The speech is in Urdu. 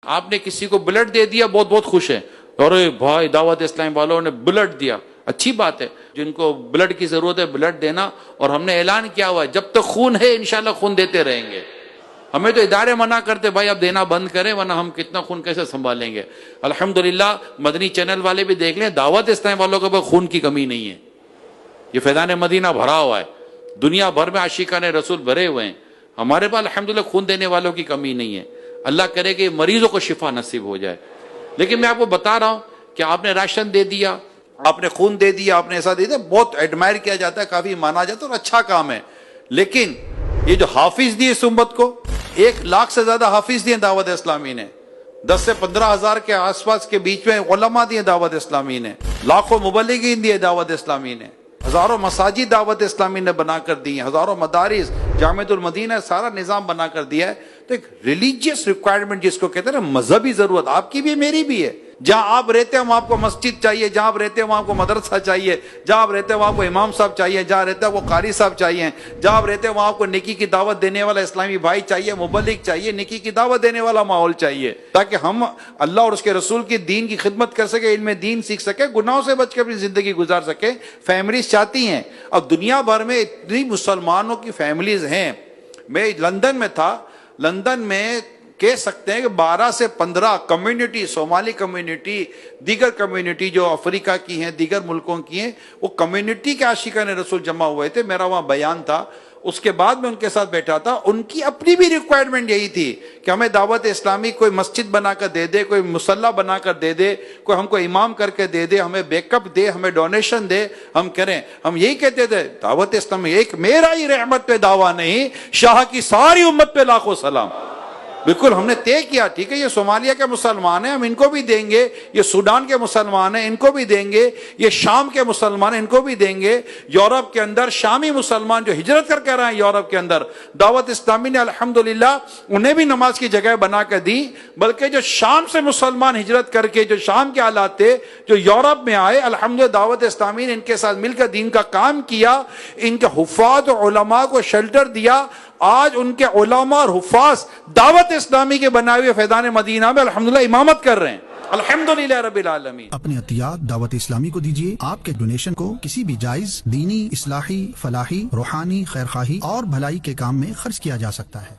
آپ نے کسی کو بلڈ دے دیا، بہت بہت خوش ہیں، ارے بھائی دعوت اسلامی والوں نے بلڈ دیا، اچھی بات ہے، جن کو بلڈ کی ضرورت ہے بلڈ دینا، اور ہم نے اعلان کیا ہوا ہے جب تک خون ہے انشاءاللہ خون دیتے رہیں گے۔ ہمیں تو ادارے منع کرتے بھائی اب دینا بند کریں ورنہ ہم کتنا خون کیسے سنبھالیں گے۔ الحمدللہ مدنی چینل والے بھی دیکھ لیں، دعوت اسلامی والوں کے پاس خون کی کمی نہیں ہے، یہ فیضان مدینہ بھرا ہوا ہے، دنیا بھر میں عاشقان رسول بھرے ہوئے ہیں، ہمارے پاس الحمدللہ خون دینے والوں کی کمی نہیں ہے۔ اللہ کرے کہ مریضوں کو شفا نصیب ہو جائے۔ لیکن میں آپ کو بتا رہا ہوں کہ آپ نے راشن دے دیا، آپ نے خون دے دیا، آپ نے ایسا دے دیا، بہت ایڈمائر کیا جاتا ہے، کافی مانا جاتا ہے اور اچھا کام ہے، لیکن یہ جو حافظ دیے اس امت کو، 1,00,000 سے زیادہ حافظ دیے دعوت اسلامی نے، 10 سے 15,000 کے آس پاس کے بیچ میں علماء دیے دعوت اسلامی نے، لاکھوں مبلغین دیے دعوت اسلامی نے، ہزاروں مساجد دعوت اسلامی نے بنا کر دی ہیں، ہزاروں مدارس، جامعۃ المدینہ سارا نظام بنا کر دیا ہے۔ تو ایک ریلیجیس ریکوائرمنٹ جس کو کہتے ہیں نا، مذہبی ضرورت آپ کی بھی ہے میری بھی ہے، جہاں آپ رہتے ہیں وہاں آپ کو مسجد چاہیے، جہاں آپ رہتے ہیں وہاں آپ کو مدرسہ چاہیے، جہاں آپ رہتے ہیں وہاں آپ کو امام صاحب چاہیے، جہاں رہتے ہیں وہ قاری صاحب چاہیے، جہاں آپ رہتے ہیں وہاں آپ کو نیکی کی دعوت دینے والا اسلامی بھائی چاہیے، مبلغ چاہیے، نیکی کی دعوت دینے والا ماحول چاہیے، تاکہ ہم اللہ اور اس کے رسول کی دین کی خدمت کر سکے، علم دین سیکھ سکے، گناہوں سے بچ کے اپنی زندگی گزار سکے۔ فیملیز چاہتی ہیں، اب دنیا بھر میں اتنی مسلمانوں کی فیملیز ہیں، میں لندن میں تھا، لندن میں کہہ سکتے ہیں کہ 12 سے 15 کمیونٹی، صومالی کمیونٹی، دیگر کمیونٹی جو افریقہ کی ہیں، دیگر ملکوں کی ہیں، وہ کمیونٹی کے عاشقان رسول جمع ہوئے تھے، میرا وہاں بیان تھا، اس کے بعد میں ان کے ساتھ بیٹھا تھا، ان کی اپنی بھی ریکوائرمنٹ یہی تھی کہ ہمیں دعوت اسلامی کوئی مسجد بنا کر دے دے، کوئی مصلی بنا کر دے دے، کوئی ہم کو امام کر کے دے دے، ہمیں بیک اپ دے، ہمیں ڈونیشن دے، ہم کریں۔ ہم یہی کہتے تھے دعوت اسلامی ایک میرا ہی رحمت پہ دعویٰ نہیں، شاہ کی ساری امت پہ لاکھوں سلام۔ بالکل ہم نے طے کیا، ٹھیک ہے یہ صومالیہ کے مسلمان ہیں ہم ان کو بھی دیں گے، یہ سوڈان کے مسلمان ہیں ان کو بھی دیں گے، یہ شام کے مسلمان ہیں ان کو بھی دیں گے، یورپ کے اندر شامی مسلمان جو ہجرت کر کے رہے ہیں یورپ کے اندر، دعوت اسلامی نے الحمدللہ انہیں بھی نماز کی جگہ بنا کر دی، بلکہ جو شام سے مسلمان ہجرت کر کے جو شام کے حالات تھے جو یورپ میں آئے، الحمدللہ دعوت اسلامی نے ان کے ساتھ مل کر دین کا کام کیا، ان کے حفاظ و علماء کو شیلٹر دیا۔ آج ان کے علماء اور حفاظ دعوت اسلامی کے بنائے ہوئے فیضان مدینہ میں الحمدللہ امامت کر رہے ہیں، الحمدللہ رب العالمین۔ اپنے عطیات دعوت اسلامی کو دیجیے، آپ کے ڈونیشن کو کسی بھی جائز دینی، اصلاحی، فلاحی، روحانی، خیرخواہی اور بھلائی کے کام میں خرچ کیا جا سکتا ہے۔